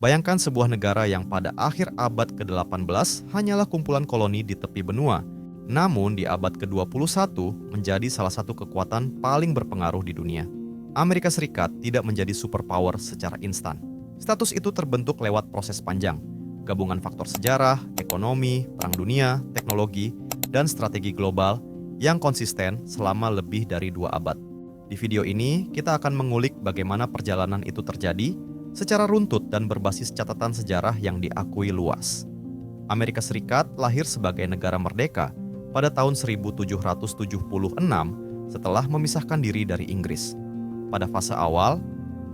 Bayangkan sebuah negara yang pada akhir abad ke-18 hanyalah kumpulan koloni di tepi benua. Namun di abad ke-21 menjadi salah satu kekuatan paling berpengaruh di dunia. Amerika Serikat tidak menjadi superpower secara instan. Status itu terbentuk lewat proses panjang, gabungan faktor sejarah, ekonomi, perang dunia, teknologi, dan strategi global yang konsisten selama lebih dari 2 abad. Di video ini, kita akan mengulik bagaimana perjalanan itu terjadi secara runtut dan berbasis catatan sejarah yang diakui luas. Amerika Serikat lahir sebagai negara merdeka pada tahun 1776 setelah memisahkan diri dari Inggris. Pada fase awal,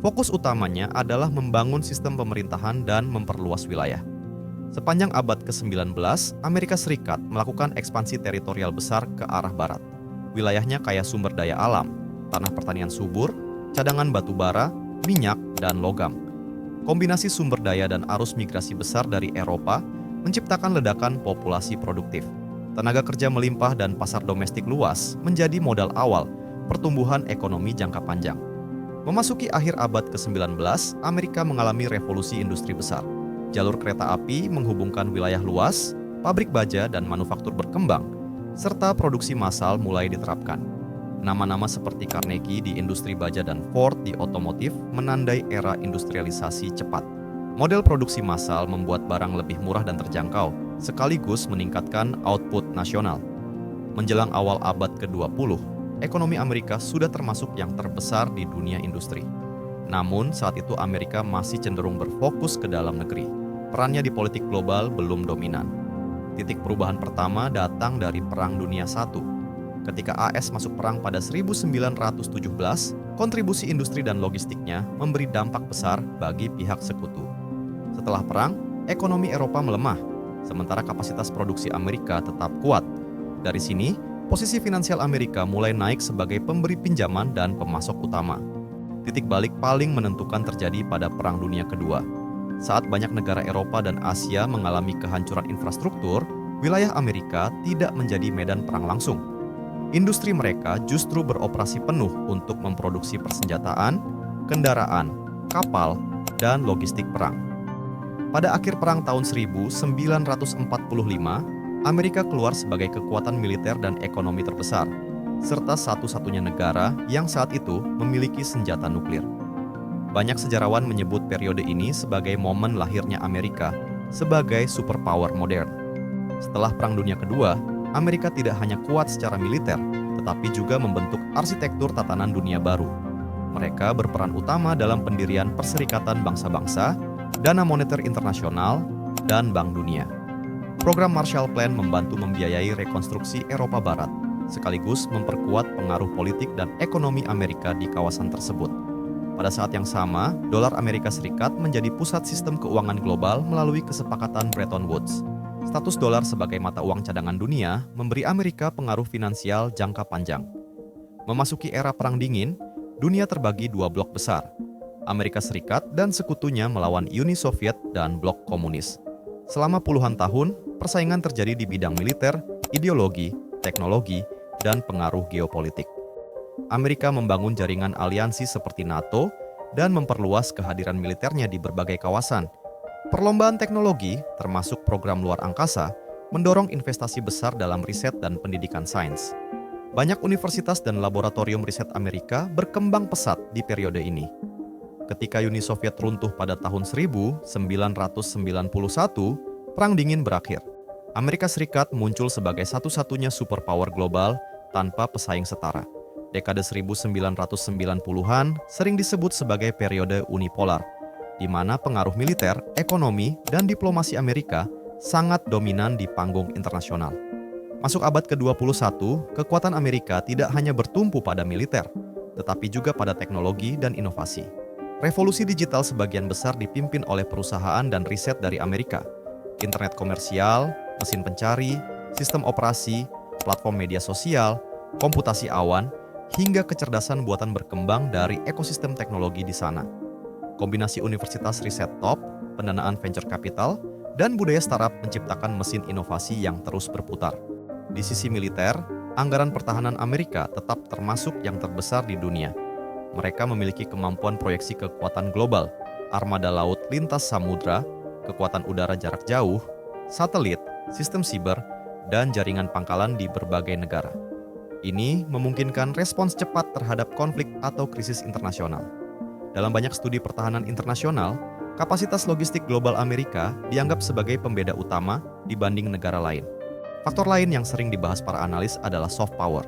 fokus utamanya adalah membangun sistem pemerintahan dan memperluas wilayah. Sepanjang abad ke-19, Amerika Serikat melakukan ekspansi teritorial besar ke arah barat. Wilayahnya kaya sumber daya alam, tanah pertanian subur, cadangan batu bara, minyak, dan logam. Kombinasi sumber daya dan arus migrasi besar dari Eropa menciptakan ledakan populasi produktif. Tenaga kerja melimpah dan pasar domestik luas menjadi modal awal pertumbuhan ekonomi jangka panjang. Memasuki akhir abad ke-19, Amerika mengalami revolusi industri besar. Jalur kereta api menghubungkan wilayah luas, pabrik baja dan manufaktur berkembang, serta produksi massal mulai diterapkan. Nama-nama seperti Carnegie di industri baja dan Ford di otomotif menandai era industrialisasi cepat. Model produksi massal membuat barang lebih murah dan terjangkau, sekaligus meningkatkan output nasional. Menjelang awal abad ke-20, ekonomi Amerika sudah termasuk yang terbesar di dunia industri. Namun, saat itu Amerika masih cenderung berfokus ke dalam negeri. Perannya di politik global belum dominan. Titik perubahan pertama datang dari Perang Dunia I. Ketika AS masuk perang pada 1917, kontribusi industri dan logistiknya memberi dampak besar bagi pihak sekutu. Setelah perang, ekonomi Eropa melemah, sementara kapasitas produksi Amerika tetap kuat. Dari sini, posisi finansial Amerika mulai naik sebagai pemberi pinjaman dan pemasok utama. Titik balik paling menentukan terjadi pada Perang Dunia Kedua. Saat banyak negara Eropa dan Asia mengalami kehancuran infrastruktur, wilayah Amerika tidak menjadi medan perang langsung. Industri mereka justru beroperasi penuh untuk memproduksi persenjataan, kendaraan, kapal, dan logistik perang. Pada akhir perang tahun 1945, Amerika keluar sebagai kekuatan militer dan ekonomi terbesar, serta satu-satunya negara yang saat itu memiliki senjata nuklir. Banyak sejarawan menyebut periode ini sebagai momen lahirnya Amerika sebagai superpower modern. Setelah Perang Dunia Kedua, Amerika tidak hanya kuat secara militer, tetapi juga membentuk arsitektur tatanan dunia baru. Mereka berperan utama dalam pendirian Perserikatan Bangsa-Bangsa, Dana Moneter Internasional, dan Bank Dunia. Program Marshall Plan membantu membiayai rekonstruksi Eropa Barat, sekaligus memperkuat pengaruh politik dan ekonomi Amerika di kawasan tersebut. Pada saat yang sama, dolar Amerika Serikat menjadi pusat sistem keuangan global melalui kesepakatan Bretton Woods. Status dolar sebagai mata uang cadangan dunia memberi Amerika pengaruh finansial jangka panjang. Memasuki era Perang Dingin, dunia terbagi 2 blok besar. Amerika Serikat dan sekutunya melawan Uni Soviet dan blok komunis. Selama puluhan tahun, persaingan terjadi di bidang militer, ideologi, teknologi, dan pengaruh geopolitik. Amerika membangun jaringan aliansi seperti NATO dan memperluas kehadiran militernya di berbagai kawasan. Perlombaan teknologi, termasuk program luar angkasa, mendorong investasi besar dalam riset dan pendidikan sains. Banyak universitas dan laboratorium riset Amerika berkembang pesat di periode ini. Ketika Uni Soviet runtuh pada tahun 1991, Perang Dingin berakhir. Amerika Serikat muncul sebagai satu-satunya superpower global tanpa pesaing setara. Dekade 1990-an sering disebut sebagai periode unipolar, di mana pengaruh militer, ekonomi, dan diplomasi Amerika sangat dominan di panggung internasional. Masuk abad ke-21, kekuatan Amerika tidak hanya bertumpu pada militer, tetapi juga pada teknologi dan inovasi. Revolusi digital sebagian besar dipimpin oleh perusahaan dan riset dari Amerika. Internet komersial, mesin pencari, sistem operasi, platform media sosial, komputasi awan, hingga kecerdasan buatan berkembang dari ekosistem teknologi di sana. Kombinasi universitas riset top, pendanaan venture capital, dan budaya startup menciptakan mesin inovasi yang terus berputar. Di sisi militer, anggaran pertahanan Amerika tetap termasuk yang terbesar di dunia. Mereka memiliki kemampuan proyeksi kekuatan global, armada laut lintas samudra, kekuatan udara jarak jauh, satelit, sistem siber, dan jaringan pangkalan di berbagai negara. Ini memungkinkan respons cepat terhadap konflik atau krisis internasional. Dalam banyak studi pertahanan internasional, kapasitas logistik global Amerika dianggap sebagai pembeda utama dibanding negara lain. Faktor lain yang sering dibahas para analis adalah soft power,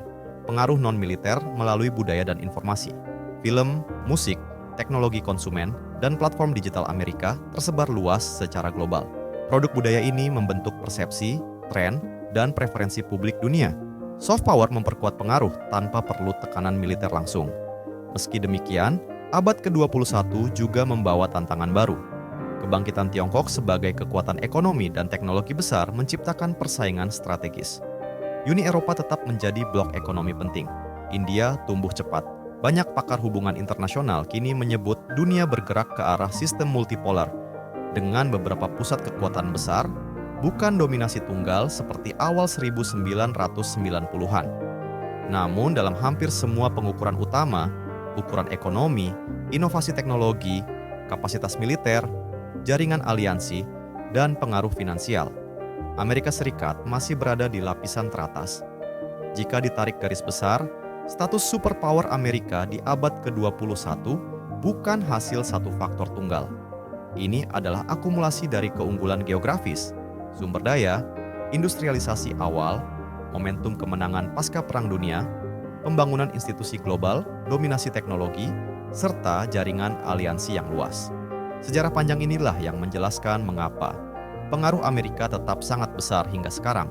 pengaruh non-militer melalui budaya dan informasi. Film, musik, teknologi konsumen, dan platform digital Amerika tersebar luas secara global. Produk budaya ini membentuk persepsi, tren, dan preferensi publik dunia. Soft power memperkuat pengaruh tanpa perlu tekanan militer langsung. Meski demikian, abad ke-21 juga membawa tantangan baru. Kebangkitan Tiongkok sebagai kekuatan ekonomi dan teknologi besar menciptakan persaingan strategis. Uni Eropa tetap menjadi blok ekonomi penting. India tumbuh cepat. Banyak pakar hubungan internasional kini menyebut dunia bergerak ke arah sistem multipolar dengan beberapa pusat kekuatan besar, bukan dominasi tunggal seperti awal 1990-an. Namun dalam hampir semua pengukuran utama, ukuran ekonomi, inovasi teknologi, kapasitas militer, jaringan aliansi, dan pengaruh finansial, Amerika Serikat masih berada di lapisan teratas. Jika ditarik garis besar, status superpower Amerika di abad ke-21 bukan hasil satu faktor tunggal. Ini adalah akumulasi dari keunggulan geografis, sumber daya, industrialisasi awal, momentum kemenangan pasca Perang Dunia, pembangunan institusi global, dominasi teknologi, serta jaringan aliansi yang luas. Sejarah panjang inilah yang menjelaskan mengapa pengaruh Amerika tetap sangat besar hingga sekarang.